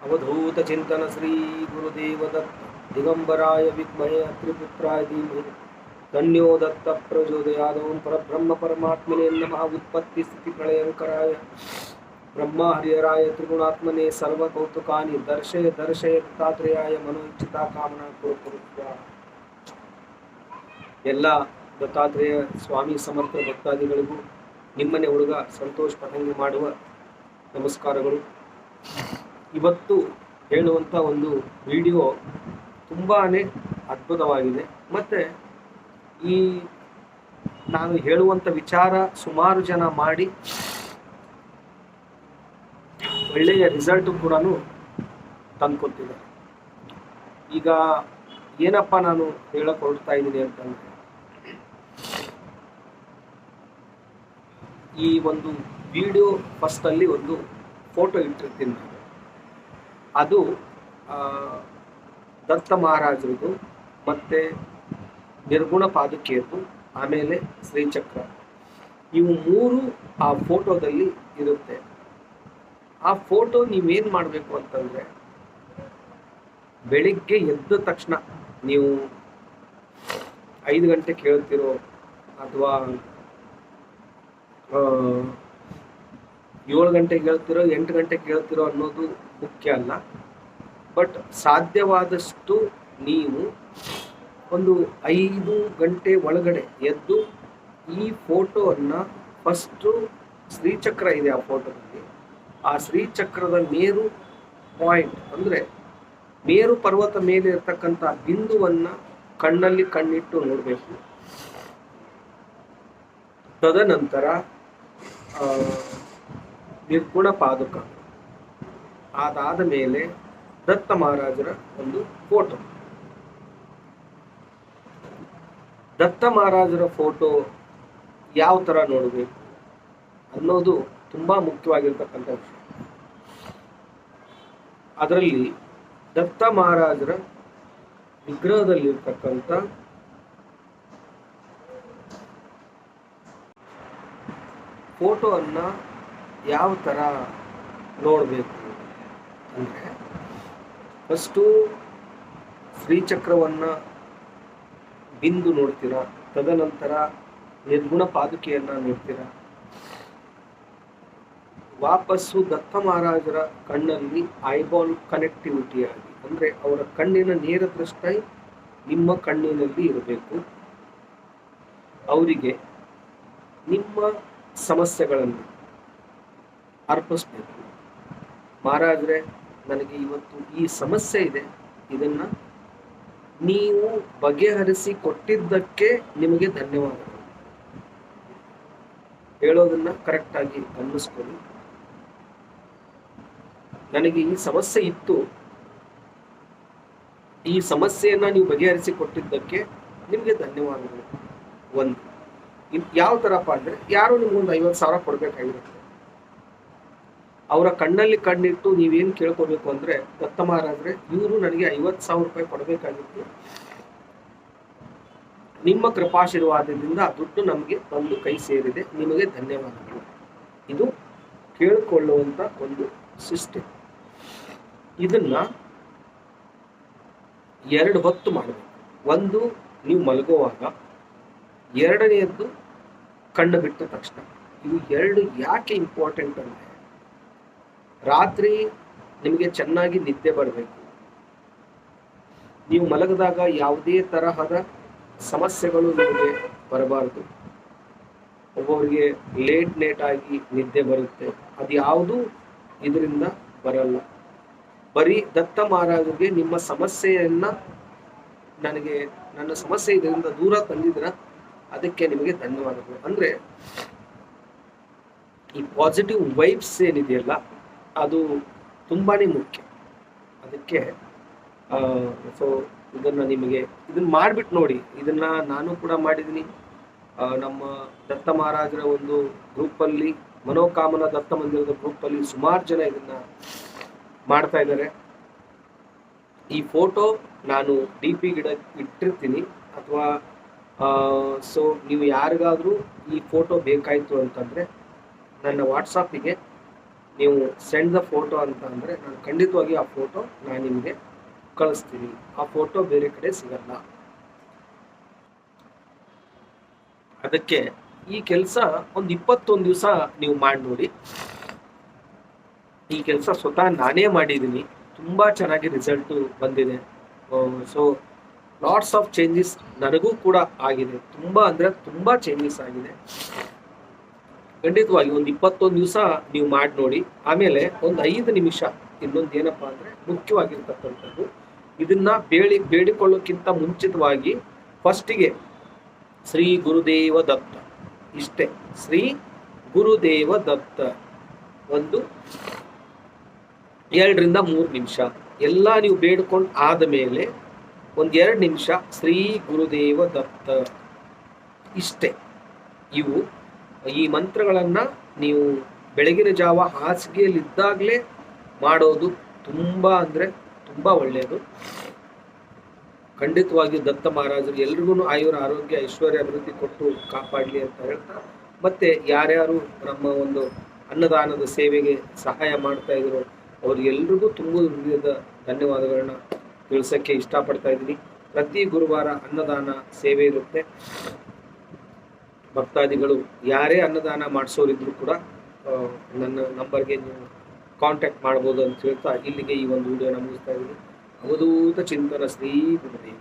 अवधूत चिंतन श्री गुरुदेव दत्त दिगंबराय विद्महे अत्रिपुत्राय धीमहि तन्नो दत्त प्रचोदयात्। ओं परब्रह्म परमात्मने नमः। उत्पत्ति स्थिति प्रलयंकराय ब्रह्मा हरिहराय त्रिगुणात्मने सर्वकौतुकानि दर्शय दर्शय दत्तात्रेयाय मनोइच्छिता कामना कुरु स्वाहा। ಎಲ್ಲ ದತ್ತಾತ್ರೇಯ ಸ್ವಾಮಿ ಸಮರ್ಥ ಭಕ್ತಾದಿಗಳಿಗೂ ನಿಮ್ಮನೆ ಹುಡುಗ ಸಂತೋಷ್ ಪತಂಗಿ ಮಾಡುವ ನಮಸ್ಕಾರಗಳು. ಇವತ್ತು ಹೇಳುವಂಥ ಒಂದು ವಿಡಿಯೋ ತುಂಬಾ ಅದ್ಭುತವಾಗಿದೆ. ಮತ್ತು ಈ ನಾನು ಹೇಳುವಂಥ ವಿಚಾರ ಸುಮಾರು ಜನ ಮಾಡಿ ಒಳ್ಳೆಯ ರಿಸಲ್ಟು ಕೂಡ ತಂದುಕೊಟ್ಟಿದ್ದಾರೆ. ಈಗ ಏನಪ್ಪ ನಾನು ಹೇಳಕ್ಕೆ ಹೊರಡ್ತಾ ಇದ್ದೀನಿ ಅಂತಂದರೆ, ಈ ಒಂದು ವಿಡಿಯೋ ಫಸ್ಟಲ್ಲಿ ಒಂದು ಫೋಟೋ ಇಟ್ಟಿರ್ತೀನಿ ನಾನು. ಅದು ದತ್ತ ಮಹಾರಾಜರದು, ಮತ್ತು ನಿರ್ಗುಣ ಪಾದುಕೆಯದ್ದು, ಆಮೇಲೆ ಶ್ರೀಚಕ್ರ, ಇವು ಮೂರು ಆ ಫೋಟೋದಲ್ಲಿ ಇರುತ್ತೆ. ಆ ಫೋಟೋ ನೀವೇನು ಮಾಡಬೇಕು ಅಂತಂದರೆ, ಬೆಳಿಗ್ಗೆ ಎದ್ದ ತಕ್ಷಣ ನೀವು 5 ಗಂಟೆ ಕೇಳ್ತಿರೋ ಅಥವಾ 7 ಗಂಟೆಗೆ ಹೇಳ್ತಿರೋ 8 ಗಂಟೆಗೆ ಹೇಳ್ತಿರೋ ಅನ್ನೋದು ಮುಖ್ಯ ಅಲ್ಲ. ಬಟ್ ಸಾಧ್ಯವಾದಷ್ಟು ನೀವು ಒಂದು 5 ಗಂಟೆ ಒಳಗಡೆ ಎದ್ದು ಈ ಫೋಟೋವನ್ನು ಫಸ್ಟು ಶ್ರೀಚಕ್ರ ಇದೆ ಆ ಫೋಟೋದಲ್ಲಿ, ಆ ಶ್ರೀಚಕ್ರದ ಮೇರು ಪಾಯಿಂಟ್ ಅಂದರೆ ಮೇರು ಪರ್ವತ ಮೇಲೆ ಇರ್ತಕ್ಕಂಥ ಬಿಂದುವನ್ನು ಕಣ್ಣಲ್ಲಿ ಕಣ್ಣಿಟ್ಟು ನೋಡಬೇಕು. ತದನಂತರ ನಿರ್ಗುಣ ಪಾದುಕ, ಅದಾದ ಮೇಲೆ ದತ್ತ ಮಹಾರಾಜರ ಒಂದು ಫೋಟೋ. ದತ್ತ ಮಹಾರಾಜರ ಫೋಟೋ ಯಾವ ಥರ ನೋಡಬೇಕು ಅನ್ನೋದು ತುಂಬ ಮುಖ್ಯವಾಗಿರ್ತಕ್ಕಂಥ ವಿಷಯ. ಅದರಲ್ಲಿ ದತ್ತ ಮಹಾರಾಜರ ವಿಗ್ರಹದಲ್ಲಿರ್ತಕ್ಕಂಥ ಫೋಟೋವನ್ನು ಯಾವ ಥರ ನೋಡಬೇಕು ಅಂದರೆ, ಫಸ್ಟು ಶ್ರೀಚಕ್ರವನ್ನು ಬಿಂದು ನೋಡ್ತೀರಾ, ತದನಂತರ ನಿರ್ಗುಣ ಪಾದುಕೆಯನ್ನು ನೋಡ್ತೀರಾ. ವಾಪಸ್ಸು ದತ್ತ ಮಹಾರಾಜರ ಕಣ್ಣಲ್ಲಿ ಐಬಾಲ್ ಕನೆಕ್ಟಿವಿಟಿ ಆಗಿ, ಅಂದರೆ ಅವರ ಕಣ್ಣಿನ ನೇರ ದೃಷ್ಟಿ ನಿಮ್ಮ ಕಣ್ಣಿನಲ್ಲಿ ಇರಬೇಕು. ಅವರಿಗೆ ನಿಮ್ಮ ಸಮಸ್ಯೆಗಳನ್ನು ಅರ್ಪಿಸ್ಬೇಕು. ಮಹಾರಾಜರೇ, ನನಗೆ ಇವತ್ತು ಈ ಸಮಸ್ಯೆ ಇದೆ, ಇದನ್ನು ನೀವು ಬಗೆಹರಿಸಿ ಕೊಟ್ಟಿದ್ದಕ್ಕೆ ನಿಮಗೆ ಧನ್ಯವಾದಗಳು. ಹೇಳೋದನ್ನ ಕರೆಕ್ಟಾಗಿ ಗಮನಿಸ್ಕೊಳ್ಳಿ. ನನಗೆ ಈ ಸಮಸ್ಯೆ ಇತ್ತು, ಈ ಸಮಸ್ಯೆಯನ್ನು ನೀವು ಬಗೆಹರಿಸಿ ಕೊಟ್ಟಿದ್ದಕ್ಕೆ ನಿಮಗೆ ಧನ್ಯವಾದಗಳು. ಒಂದು ಯಾವ ಥರಪ್ಪ ಅಂದರೆ, ಯಾರು ನಿಮ್ಗೊಂದು 50,000 ಕೊಡಬೇಕಾಗಿರುತ್ತೆ, ಅವರ ಕಣ್ಣಲ್ಲಿ ಕಣ್ಣಿಟ್ಟು ನೀವೇನು ಕೇಳ್ಕೋಬೇಕು ಅಂದರೆ, ದತ್ತ ಮಹಾರಾಜರೇ, ಇವರು ನನಗೆ 50,000 ರೂಪಾಯಿ ಕೊಡಬೇಕಾಗಿತ್ತು, ನಿಮ್ಮ ಕೃಪಾಶೀರ್ವಾದದಿಂದ ಆ ದುಡ್ಡು ನಮಗೆ ಬಂದು ಕೈ ಸೇರಿದೆ, ನಿಮಗೆ ಧನ್ಯವಾದಗಳು. ಇದು ಕೇಳಿಕೊಳ್ಳುವಂಥ ಒಂದು ಸಿಸ್ಟಮ್. ಇದನ್ನು 2 ಹೊತ್ತು ಮಾಡಬೇಕು. ಒಂದು ನೀವು ಮಲಗುವಾಗ, ಎರಡನೆಯದ್ದು ಕಣ್ಣು ಬಿಟ್ಟ ತಕ್ಷಣ. ಇವು 2 ಯಾಕೆ ಇಂಪಾರ್ಟೆಂಟ್ ಅಂದರೆ, ರಾತ್ರಿ ನಿಮಗೆ ಚೆನ್ನಾಗಿ ನಿದ್ದೆ ಬರಬೇಕು. ನೀವು ಮಲಗಿದಾಗ ಯಾವುದೇ ತರಹದ ಸಮಸ್ಯೆಗಳು ನಿಮಗೆ ಬರಬಾರ್ದು. ಒಬ್ಬೊವರಿಗೆ ಲೇಟ್ ಆಗಿ ನಿದ್ದೆ ಬರುತ್ತೆ, ಅದು ಯಾವುದೂ ಇದರಿಂದ ಬರಲ್ಲ. ಬರೀ ದತ್ತ ಮಹಾರಾಜರಿಗೆ ನಿಮ್ಮ ಸಮಸ್ಯೆಯನ್ನು, ನನಗೆ ನನ್ನ ಸಮಸ್ಯೆ ಇದರಿಂದ ದೂರ ತಂದಿದ್ರ, ಅದಕ್ಕೆ ನಿಮಗೆ ಧನ್ಯವಾದಗಳು. ಅಂದರೆ ಈ ಪಾಸಿಟಿವ್ ವೈಬ್ಸ್ ಏನಿದೆಯಲ್ಲ, ಅದು ತುಂಬಾ ಮುಖ್ಯ. ಅದಕ್ಕೆ ಸೊ ಇದನ್ನು ಮಾಡಿಬಿಟ್ಟು ನೋಡಿ. ಇದನ್ನು ನಾನು ಕೂಡ ಮಾಡಿದ್ದೀನಿ. ನಮ್ಮ ದತ್ತ ಮಹಾರಾಜರ ಒಂದು ಗ್ರೂಪಲ್ಲಿ, ಮನೋಕಾಮನ ದತ್ತ ಮಂದಿರದ ಗ್ರೂಪಲ್ಲಿ ಸುಮಾರು ಜನ ಇದನ್ನು ಮಾಡ್ತಾ ಇದ್ದಾರೆ. ಈ ಫೋಟೋ ನಾನು DP ಗಿಡ ಇಟ್ಟಿರ್ತೀನಿ, ಅಥವಾ ಸೊ ನೀವು ಯಾರಿಗಾದರೂ ಈ ಫೋಟೋ ಬೇಕಾಯಿತು ಅಂತಂದರೆ ನನ್ನ ವಾಟ್ಸಪ್ಪಿಗೆ ನೀವು ಸೆಂಡ್ ದ ಫೋಟೋ ಅಂತ ಅಂದರೆ ನಾನು ಖಂಡಿತವಾಗಿ ಆ ಫೋಟೋ ನಾನು ನಿಮಗೆ ಕಳಿಸ್ತೀನಿ. ಆ ಫೋಟೋ ಬೇರೆ ಕಡೆ ಸಿಗಲ್ಲ. ಅದಕ್ಕೆ ಈ ಕೆಲಸ ಒಂದು 21 ದಿವಸ ನೀವು ಮಾಡಿ ನೋಡಿ. ಈ ಕೆಲಸ ಸ್ವತಃ ನಾನೇ ಮಾಡಿದ್ದೀನಿ, ತುಂಬಾ ಚೆನ್ನಾಗಿ ರಿಸಲ್ಟ್ ಬಂದಿದೆ. ಸೊ ಲಾಟ್ಸ್ ಆಫ್ ಚೇಂಜಸ್ ನನಗೂ ಕೂಡ ಆಗಿದೆ, ತುಂಬಾ ಅಂದ್ರೆ ತುಂಬಾ ಚೇಂಜಸ್ ಆಗಿದೆ. ಖಂಡಿತವಾಗಿ ಒಂದು 21 ದಿವಸ ನೀವು ಮಾಡಿ ನೋಡಿ. ಆಮೇಲೆ ಒಂದು 5 ನಿಮಿಷ ಇನ್ನೊಂದು ಏನಪ್ಪಾ ಅಂದ್ರೆ ಮುಖ್ಯವಾಗಿರ್ತಕ್ಕಂಥದ್ದು, ಇದನ್ನ ಬೇಡಿಕೊಳ್ಳೋಕ್ಕಿಂತ ಮುಂಚಿತವಾಗಿ ಫಸ್ಟಿಗೆ ಶ್ರೀ ಗುರುದೇವ ದತ್ತ, ಇಷ್ಟೇ, ಶ್ರೀ ಗುರುದೇವ ದತ್ತ ಒಂದು 2 ರಿಂದ 3 ನಿಮಿಷ ಎಲ್ಲ ನೀವು ಬೇಡ್ಕೊಂಡು ಆದ ಮೇಲೆ ಒಂದು 2 ನಿಮಿಷ ಶ್ರೀ ಗುರುದೇವ ದತ್ತ, ಇಷ್ಟೇ. ಈ ಮಂತ್ರಗಳನ್ನ ನೀವು ಬೆಳಗಿನ ಜಾವ ಹಾಸಿಗೆಯಲ್ಲಿದ್ದಾಗಲೇ ಮಾಡೋದು ತುಂಬಾ ಅಂದ್ರೆ ತುಂಬಾ ಒಳ್ಳೆಯದು. ಖಂಡಿತವಾಗಿ ದತ್ತ ಮಹಾರಾಜರು ಎಲ್ರಿಗೂ ಆಯುರ ಆರೋಗ್ಯ ಐಶ್ವರ್ಯ ಅಭಿವೃದ್ಧಿ ಕೊಟ್ಟು ಕಾಪಾಡಲಿ ಅಂತ ಹೇಳ್ತಾ, ಮತ್ತೆ ಯಾರ್ಯಾರು ನಮ್ಮ ಒಂದು ಅನ್ನದಾನದ ಸೇವೆಗೆ ಸಹಾಯ ಮಾಡ್ತಾ ಇದ್ರು ಅವ್ರಿಗೆಲ್ರಿಗೂ ತುಂಬ ಹೃದಯದ ಧನ್ಯವಾದಗಳನ್ನ ತಿಳಿಸೋಕ್ಕೆ ಇಷ್ಟಪಡ್ತಾ ಇದ್ದೀನಿ. ಪ್ರತಿ ಗುರುವಾರ ಅನ್ನದಾನ ಸೇವೆ ಇರುತ್ತೆ. ಭಕ್ತಾದಿಗಳು ಯಾರೇ ಅನ್ನದಾನ ಮಾಡಿಸೋರಿದ್ರು ಕೂಡ ನನ್ನ ನಂಬರ್ಗೆ ನೀವು ಕಾಂಟ್ಯಾಕ್ಟ್ ಮಾಡ್ಬೋದು ಅಂತ ಹೇಳ್ತಾ ಇಲ್ಲಿಗೆ ಈ ಒಂದು ವಿಡಿಯೋನ ಮುಗಿಸ್ತಾ ಇದ್ದೀನಿ. ಅವಧೂತ ಚಿಂತನ ಶ್ರೀ ಗುರುದೇವ.